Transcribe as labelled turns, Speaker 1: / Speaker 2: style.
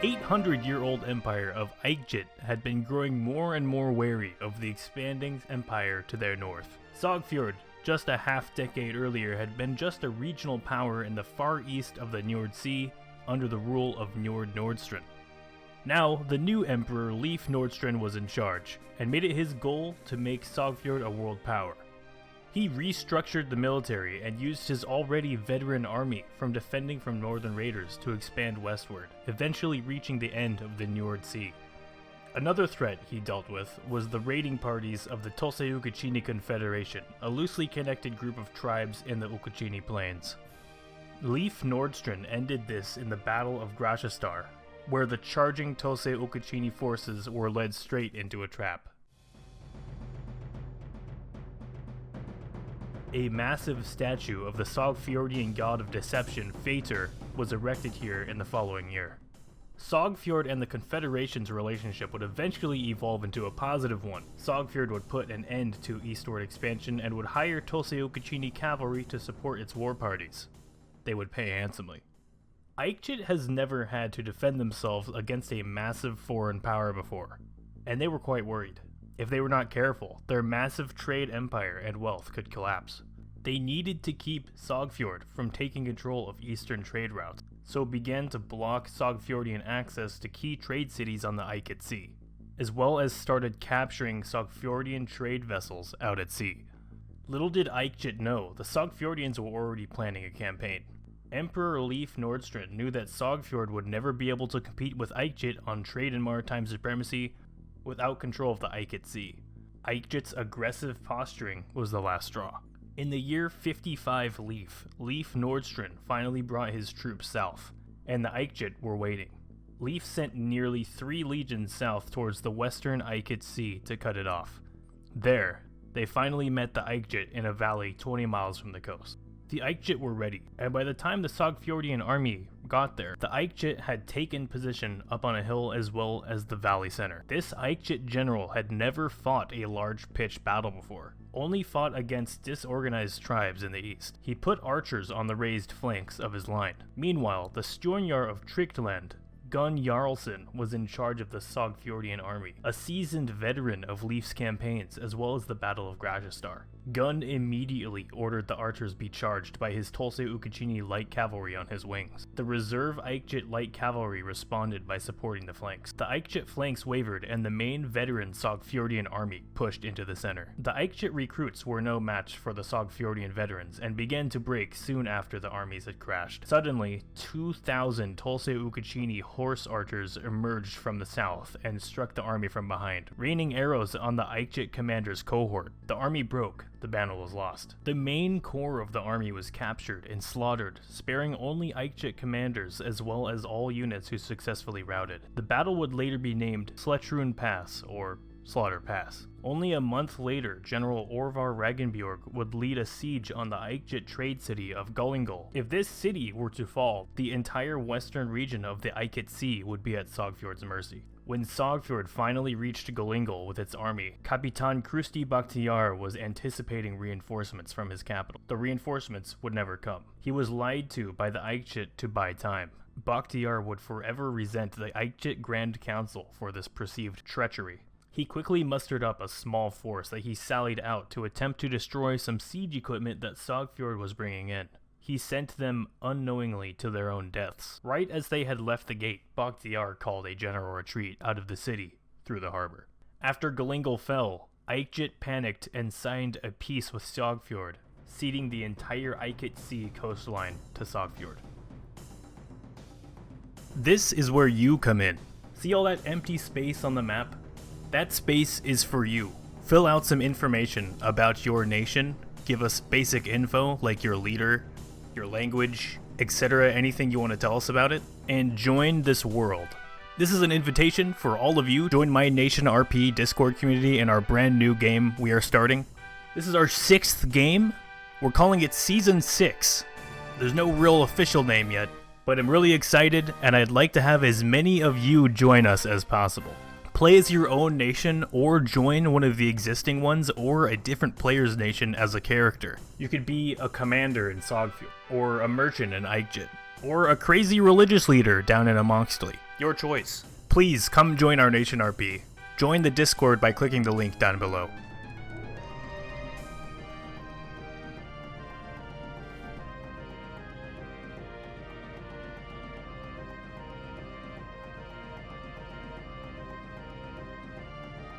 Speaker 1: 800-year-old empire of Eichit had been growing more and more wary of the expanding empire to their north. Sogfjord, just a half-decade earlier, had been just a regional power in the far east of the Njord Sea under the rule of Njord Nordstrand. Now, the new emperor Leif Nordstrand was in charge, and made it his goal to make Sogfjord a world power. He restructured the military and used his already veteran army from defending from northern raiders to expand westward, eventually reaching the end of the Njord Sea. Another threat he dealt with was the raiding parties of the Tosei-Ukachini Confederation, a loosely connected group of tribes in the Ukachini Plains. Leif Nordstrand ended this in the Battle of Grashastar, where the charging Tosei-Ukachini forces were led straight into a trap. A massive statue of the Sogfjordian god of deception, Fater, was erected here in the following year. Sogfjord and the Confederation's relationship would eventually evolve into a positive one. Sogfjord would put an end to eastward expansion and would hire Tosei-Ukachini cavalry to support its war parties. They would pay handsomely. Eichit has never had to defend themselves against a massive foreign power before, and they were quite worried. If they were not careful, their massive trade empire and wealth could collapse. They needed to keep Sogfjord from taking control of eastern trade routes, so began to block Sogfjordian access to key trade cities on the Eichit Sea, as well as started capturing Sogfjordian trade vessels out at sea. Little did Eichit know, the Sogfjordians were already planning a campaign. Emperor Leif Nordstrand knew that Sogfjord would never be able to compete with Eichit on trade and maritime supremacy without control of the Eichit Sea. Eichit's aggressive posturing was the last straw. In the year 55 Leif Nordstrand finally brought his troops south, and the Eichit were waiting. Leif sent nearly 3 legions south towards the western Eichit Sea to cut it off. There, they finally met the Eichit in a valley 20 miles from the coast. The Eichit were ready, and by the time the Sogfjordian army got there, the Eichit had taken position up on a hill as well as the valley center. This Eichit general had never fought a large pitched battle before, only fought against disorganized tribes in the east. He put archers on the raised flanks of his line. Meanwhile, the Stjornar of Trygtland, Gunn Jarlsson, was in charge of the Sogfjordian army, a seasoned veteran of Leif's campaigns as well as the Battle of Grashastar. Gunn immediately ordered the archers be charged by his Tosei-Ukachini light cavalry on his wings. The reserve Eichit light cavalry responded by supporting the flanks. The Eichit flanks wavered and the main veteran Sogfjordian army pushed into the center. The Eichit recruits were no match for the Sogfjordian veterans and began to break soon after the armies had crashed. Suddenly, 2,000 Tosei-Ukachini horse archers emerged from the south and struck the army from behind, raining arrows on the Eichit commander's cohort. The army broke. The battle was lost. The main core of the army was captured and slaughtered, sparing only Eichit commanders as well as all units who successfully routed. The battle would later be named Slettrun Pass, or Slaughter Pass. Only a month later, General Orvar Ragnbjorg would lead a siege on the Eichit trade city of Gullingol. If this city were to fall, the entire western region of the Eichit Sea would be at Sogfjord's mercy. When Sogfjord finally reached Gullingol with its army, Kapitan Krusti Bakhtiar was anticipating reinforcements from his capital. The reinforcements would never come. He was lied to by the Eichit to buy time. Bakhtiar would forever resent the Eichit Grand Council for this perceived treachery. He quickly mustered up a small force that he sallied out to attempt to destroy some siege equipment that Sogfjord was bringing in. He sent them unknowingly to their own deaths. Right as they had left the gate, Bakhtiar called a general retreat out of the city through the harbor. After Gullingol fell, Eichit panicked and signed a peace with Sogfjord, ceding the entire Eichit Sea coastline to Sogfjord. This is where you come in. See all that empty space on the map? That space is for you. Fill out some information about your nation, give us basic info like your leader, your language, etc., anything you want to tell us about it, and join this world. This is an invitation for all of you. Join my Nation RP Discord community in our brand new game we are starting. This is our 6th game. We're calling it Season 6. There's no real official name yet, but I'm really excited and I'd like to have as many of you join us as possible. Play as your own nation, or join one of the existing ones, or a different player's nation as a character. You could be a commander in Sogfjord, or a merchant in Eichit, or a crazy religious leader down in Amongstly. Your choice. Please come join our Nation RP. Join the Discord by clicking the link down below.